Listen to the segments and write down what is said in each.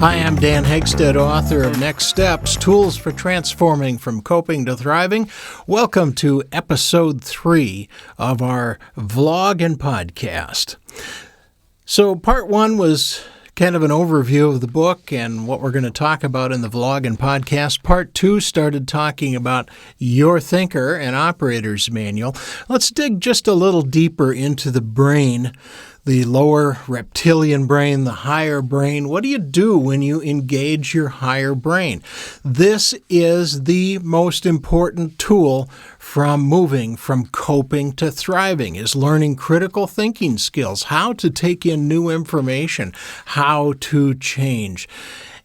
Hi, I'm Dan Hegstead, author of Next Steps, Tools for Transforming from Coping to Thriving. Welcome to episode 3 of our vlog and podcast. So part 1 was kind of an overview of the book and what we're going to talk about in the vlog and podcast. Part 2 started talking about Your Thinker and Operator's Manual. Let's dig just a little deeper into the brain, the lower reptilian brain, the higher brain. What do you do when you engage your higher brain? This is the most important tool from moving from coping to thriving, is learning critical thinking skills, how to take in new information, how to change.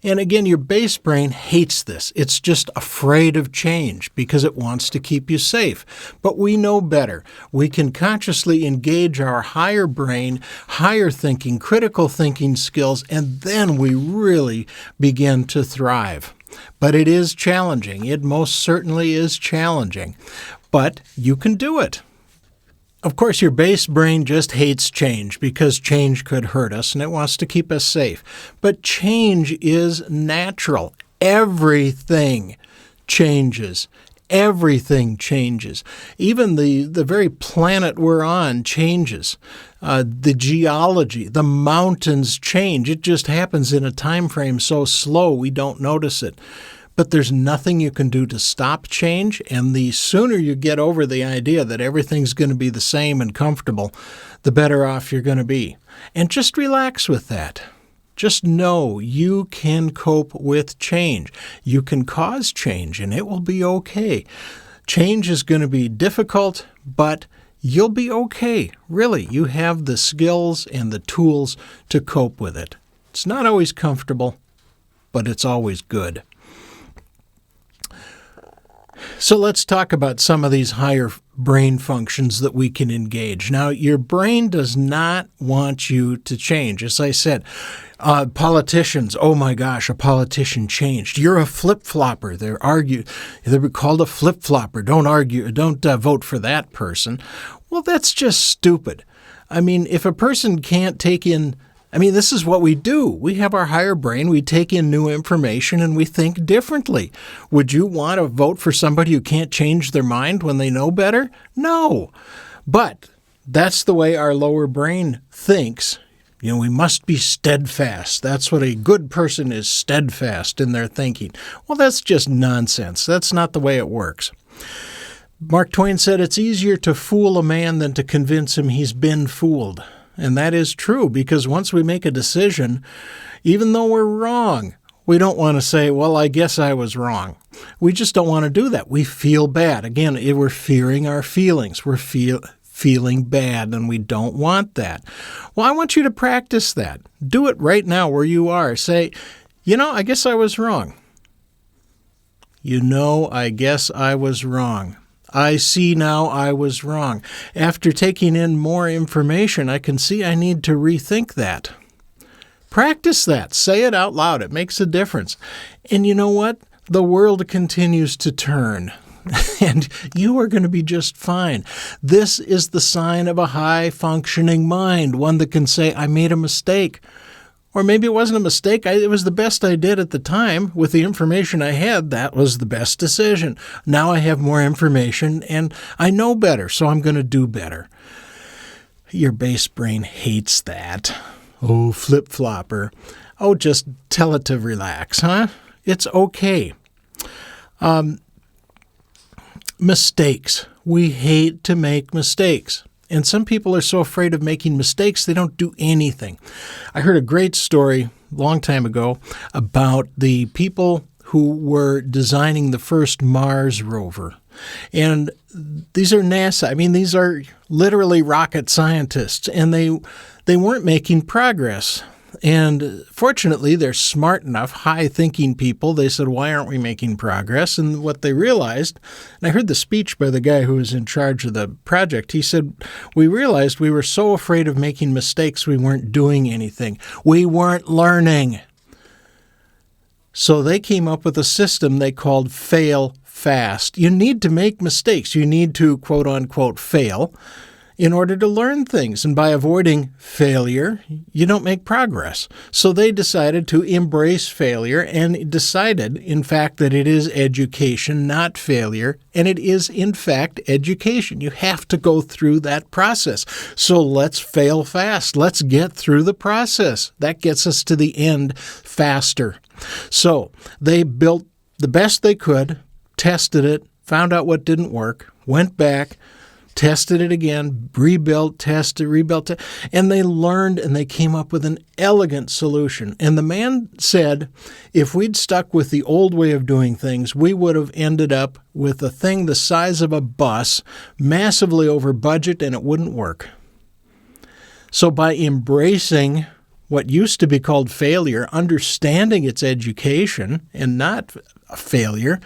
And again, your base brain hates this. It's just afraid of change because it wants to keep you safe. But we know better. We can consciously engage our higher brain, higher thinking, critical thinking skills, and then we really begin to thrive. But it is challenging. It most certainly is challenging. But you can do it. Of course, your base brain just hates change because change could hurt us and it wants to keep us safe. But change is natural. Everything changes. Everything changes. Even the very planet we're on changes. The geology, the mountains change. It just happens in a time frame so slow we don't notice it. But there's nothing you can do to stop change, and the sooner you get over the idea that everything's going to be the same and comfortable, the better off you're going to be. And just relax with that. Just know you can cope with change. You can cause change, and it will be okay. Change is going to be difficult, but you'll be okay. Really, you have the skills and the tools to cope with it. It's not always comfortable, but it's always good. So let's talk about some of these higher brain functions that we can engage. Now, your brain does not want you to change. As I said, politicians, oh my gosh, a politician changed. You're a flip-flopper. They're called a flip-flopper. Don't argue, don't vote for that person. Well, that's just stupid. I mean, if a person can't take in this is what we do. We have our higher brain, we take in new information, and we think differently. Would you want to vote for somebody who can't change their mind when they know better? No. But that's the way our lower brain thinks. We must be steadfast. That's what a good person is, steadfast in their thinking. Well, that's just nonsense. That's not the way it works. Mark Twain said, it's easier to fool a man than to convince him he's been fooled. And that is true, because once we make a decision, even though we're wrong, we don't want to say, well, I guess I was wrong. We just don't want to do that. We feel bad. Again, we're fearing our feelings. We're feeling bad, and we don't want that. Well, I want you to practice that. Do it right now where you are. Say, I guess I was wrong. I guess I was wrong. I see now I was wrong. After taking in more information, I can see I need to rethink that. Practice that. Say it out loud. It makes a difference. And you know what? The world continues to turn, and you are going to be just fine. This is the sign of a high-functioning mind, one that can say, I made a mistake. Or maybe it wasn't a mistake. It was the best I did at the time. With the information I had, that was the best decision. Now I have more information, and I know better, so I'm going to do better. Your base brain hates that. Oh, flip-flopper. Oh, just tell it to relax, huh? It's okay. Mistakes. We hate to make mistakes. And some people are so afraid of making mistakes, they don't do anything. I heard a great story a long time ago about the people who were designing the first Mars rover. And these are NASA. These are literally rocket scientists, and they weren't making progress. And fortunately, they're smart enough, high-thinking people. They said, why aren't we making progress? And what they realized, and I heard the speech by the guy who was in charge of the project, he said, we realized we were so afraid of making mistakes we weren't doing anything. We weren't learning. So they came up with a system they called fail fast. You need to make mistakes. You need to, quote-unquote, fail in order to learn things. And by avoiding failure, you don't make progress. So they decided to embrace failure and decided, in fact, that it is education, not failure. And it is, in fact, education. You have to go through that process. So let's fail fast. Let's get through the process. That gets us to the end faster. So they built the best they could, tested it, found out what didn't work, went back, tested it again, rebuilt, tested, rebuilt, and they learned and they came up with an elegant solution. And the man said, if we'd stuck with the old way of doing things, we would have ended up with a thing the size of a bus, massively over budget, and it wouldn't work. So by embracing what used to be called failure, understanding its education and not a failure,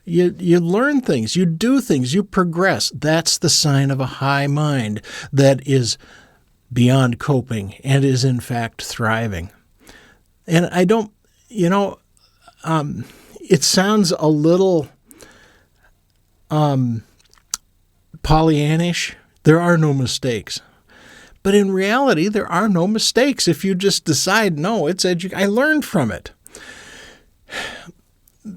you learn things, you do things, you progress. That's the sign of a high mind that is beyond coping and is in fact thriving. And I don't, it sounds a little Pollyannish. There are no mistakes. But in reality, there are no mistakes if you just decide, no, it's I learned from it.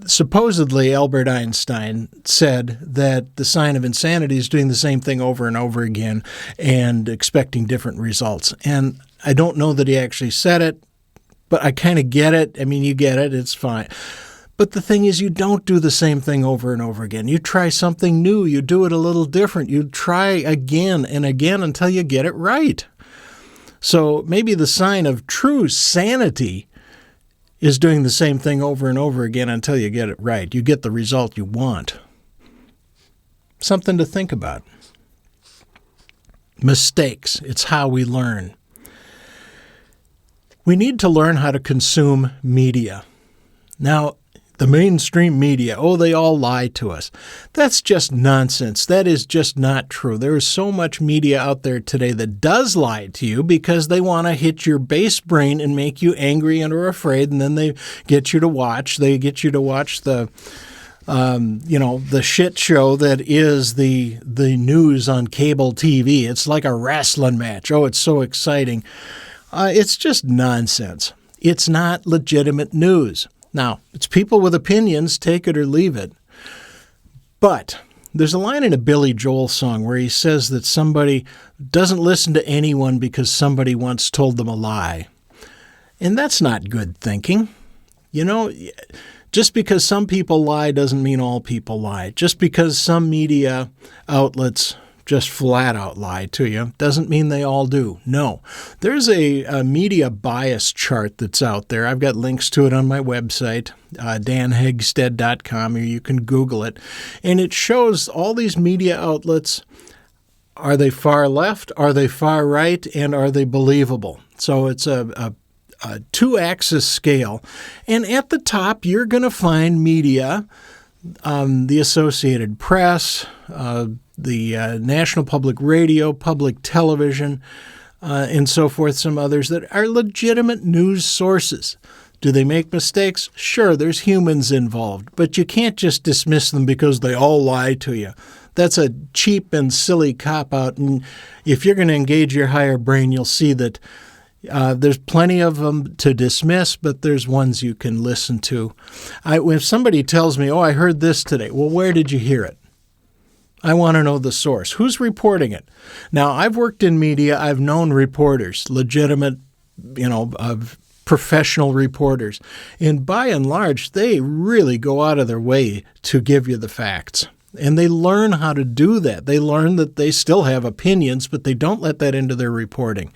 Supposedly, Albert Einstein said that the sign of insanity is doing the same thing over and over again and expecting different results. And I don't know that he actually said it, but I kind of get it. I mean, you get it. It's fine. But the thing is, you don't do the same thing over and over again. You try something new. You do it a little different. You try again and again until you get it right. So maybe the sign of true sanity is doing the same thing over and over again until you get it right. You get the result you want. Something to think about. Mistakes. It's how we learn. We need to learn how to consume media. Now, the mainstream media, they all lie to us. That's just nonsense. That is just not true. There is so much media out there today that does lie to you because they want to hit your base brain and make you angry and or afraid, and then they get you to watch. They get you to watch the shit show that is the news on cable TV. It's like a wrestling match. Oh, it's so exciting. It's just nonsense. It's not legitimate news. Now, it's people with opinions, take it or leave it. But there's a line in a Billy Joel song where he says that somebody doesn't listen to anyone because somebody once told them a lie. And that's not good thinking. Just because some people lie doesn't mean all people lie. Just because some media outlets just flat out lie to you doesn't mean they all do. No. There's a media bias chart that's out there. I've got links to it on my website, danhegstead.com, or you can Google it. And it shows all these media outlets. Are they far left? Are they far right? And are they believable? So it's a two-axis scale. And at the top, you're going to find media, the Associated Press, the National Public Radio, Public Television, and so forth, some others that are legitimate news sources. Do they make mistakes? Sure, there's humans involved, but you can't just dismiss them because they all lie to you. That's a cheap and silly cop-out, and if you're going to engage your higher brain, you'll see that there's plenty of them to dismiss, but there's ones you can listen to. If somebody tells me, I heard this today, well, where did you hear it? I want to know the source. Who's reporting it? Now, I've worked in media. I've known reporters, legitimate, professional reporters. And by and large, they really go out of their way to give you the facts. And they learn how to do that. They learn that they still have opinions, but they don't let that into their reporting.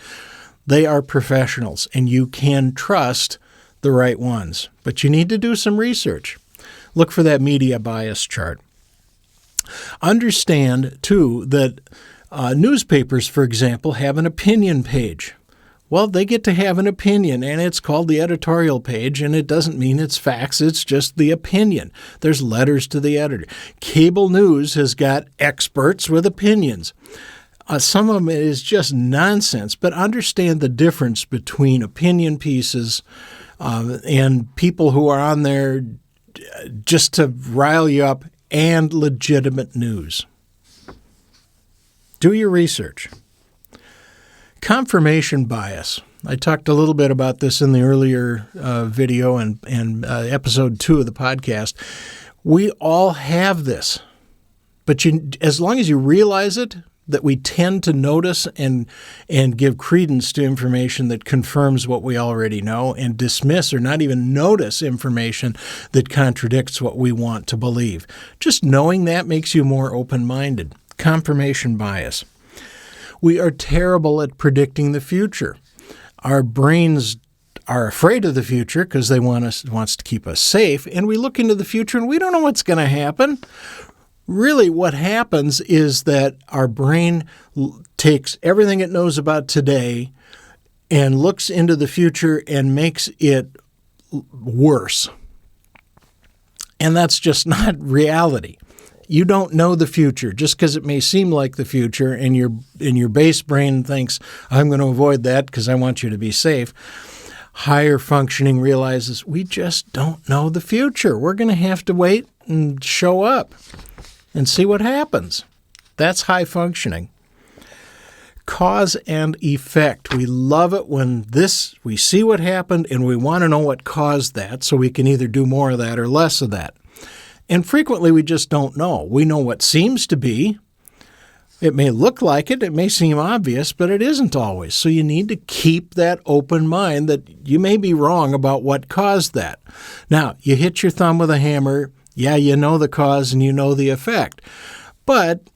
They are professionals, and you can trust the right ones. But you need to do some research. Look for that media bias chart. Understand, too, that newspapers, for example, have an opinion page. Well, they get to have an opinion, and it's called the editorial page, and it doesn't mean it's facts. It's just the opinion. There's letters to the editor. Cable news has got experts with opinions. Some of them is just nonsense, but understand the difference between opinion pieces and people who are on there just to rile you up and legitimate news. Do your research. Confirmation bias. I talked a little bit about this in the earlier video and episode 2 of the podcast. We all have this, but as long as you realize it, that we tend to notice and give credence to information that confirms what we already know and dismiss or not even notice information that contradicts what we want to believe. Just knowing that makes you more open-minded. Confirmation bias. We are terrible at predicting the future. Our brains are afraid of the future because they wants to keep us safe, and we look into the future and we don't know what's going to happen. Really, what happens is that our brain takes everything it knows about today and looks into the future and makes it worse. And that's just not reality. You don't know the future just because it may seem like the future, and your base brain thinks, I'm going to avoid that because I want you to be safe. Higher functioning realizes we just don't know the future. We're going to have to wait and show up and see what happens. That's high functioning. Cause and effect. We love it when we see what happened and we want to know what caused that so we can either do more of that or less of that. And frequently we just don't know. We know what seems to be. It may look like it may seem obvious, but it isn't always. So you need to keep that open mind that you may be wrong about what caused that. Now, you hit your thumb with a hammer. Yeah, you know the cause and you know the effect. But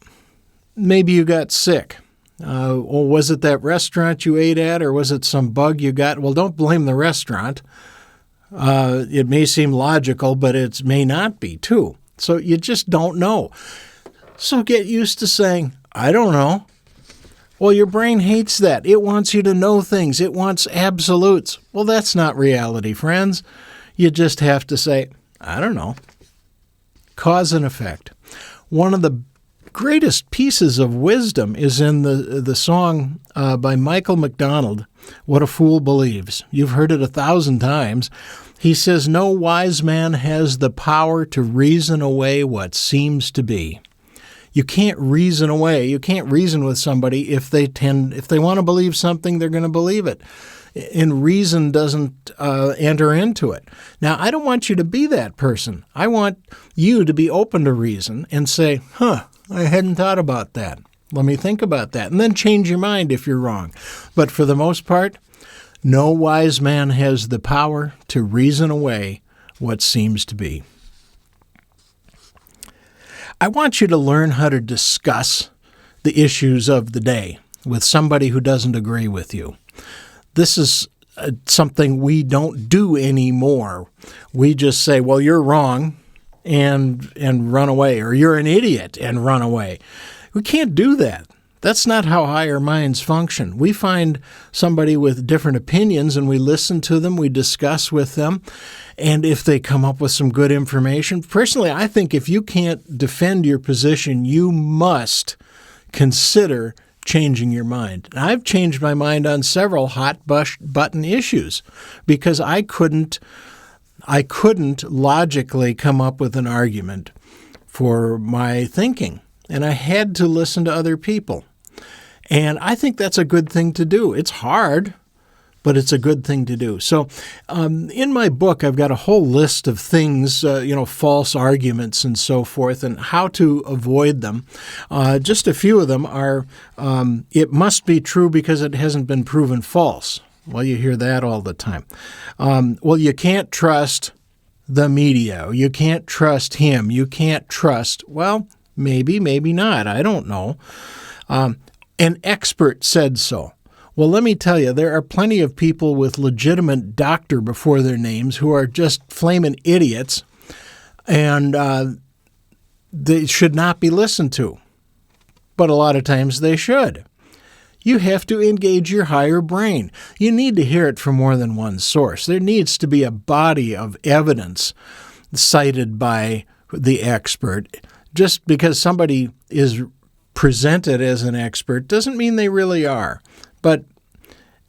maybe you got sick. Or was it that restaurant you ate at, or was it some bug you got? Well, don't blame the restaurant. It may seem logical, but it may not be, too. So you just don't know. So get used to saying, I don't know. Well, your brain hates that. It wants you to know things. It wants absolutes. Well, that's not reality, friends. You just have to say, I don't know. Cause and effect. One of the greatest pieces of wisdom is in the song by Michael McDonald, What a Fool Believes. You've heard it 1,000 times. He says, no wise man has the power to reason away what seems to be. You can't reason away. You can't reason with somebody if they want to believe something, they're going to believe it. And reason doesn't enter into it. Now, I don't want you to be that person. I want you to be open to reason and say, I hadn't thought about that. Let me think about that. And then change your mind if you're wrong. But for the most part, no wise man has the power to reason away what seems to be. I want you to learn how to discuss the issues of the day with somebody who doesn't agree with you. This is something we don't do anymore. We just say, well, you're wrong, and run away, or you're an idiot and run away. We can't do that. That's not how higher minds function. We find somebody with different opinions and we listen to them, we discuss with them, and if they come up with some good information, personally, I think if you can't defend your position, you must consider changing your mind. And I've changed my mind on several hot button issues because I couldn't logically come up with an argument for my thinking, and I had to listen to other people. And I think that's a good thing to do. It's hard, but it's a good thing to do. So in my book, I've got a whole list of things, false arguments and so forth, and how to avoid them. Just a few of them are, it must be true because it hasn't been proven false. Well, you hear that all the time. Well, you can't trust the media. You can't trust him. You can't trust, well, maybe, maybe not. I don't know. An expert said so. Well, let me tell you, there are plenty of people with legitimate doctor before their names who are just flaming idiots, and they should not be listened to. But a lot of times they should. You have to engage your higher brain. You need to hear it from more than one source. There needs to be a body of evidence cited by the expert. Just because somebody is presented as an expert doesn't mean they really are. But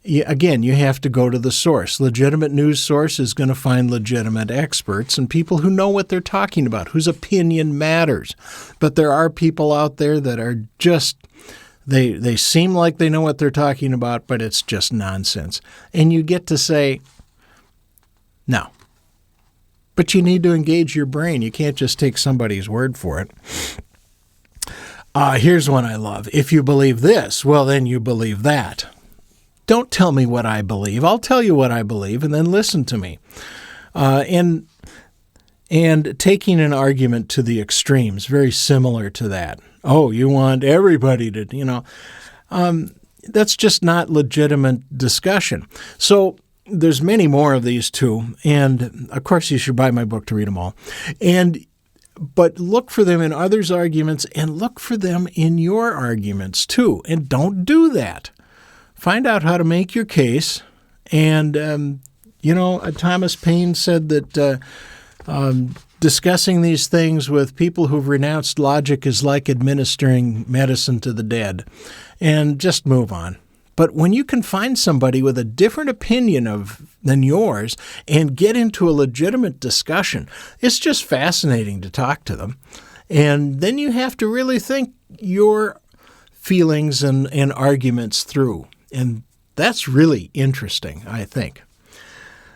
again, you have to go to the source. Legitimate news source is going to find legitimate experts and people who know what they're talking about, whose opinion matters. But there are people out there that are just They seem like they know what they're talking about, but it's just nonsense. And you get to say, no. But you need to engage your brain. You can't just take somebody's word for it. Here's one I love. If you believe this, well, then you believe that. Don't tell me what I believe. I'll tell you what I believe, and then listen to me. And taking an argument to the extremes, very similar to that. Oh, you want everybody to, that's just not legitimate discussion. So there's many more of these too. And of course, you should buy my book to read them all. But look for them in others' arguments and look for them in your arguments too. And don't do that. Find out how to make your case. And, Thomas Paine said that discussing these things with people who've renounced logic is like administering medicine to the dead. And just move on. But when you can find somebody with a different opinion than yours and get into a legitimate discussion, it's just fascinating to talk to them. And then you have to really think your feelings and arguments through. And that's really interesting, I think.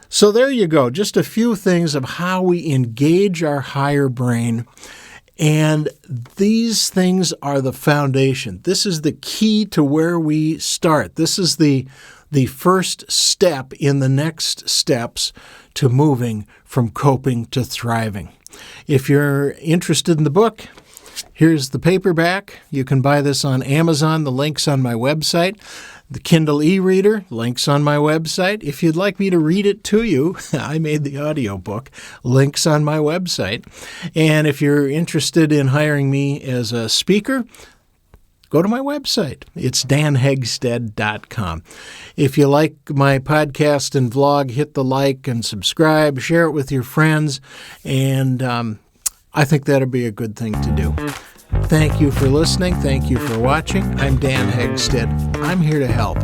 So there you go, just a few things of how we engage our higher brain. And these things are the foundation. This is the key to where we start. This is the first step in the next steps to moving from coping to thriving. If you're interested in the book, here's the paperback. You can buy this on Amazon. The link's on my website. The Kindle e-reader, links on my website. If you'd like me to read it to you, I made the audiobook, links on my website. And if you're interested in hiring me as a speaker, go to my website. It's danhegstead.com. If you like my podcast and vlog, hit the like and subscribe, share it with your friends, and I think that'd be a good thing to do. Thank you for listening. Thank you for watching. I'm Dan Hegstead. I'm here to help.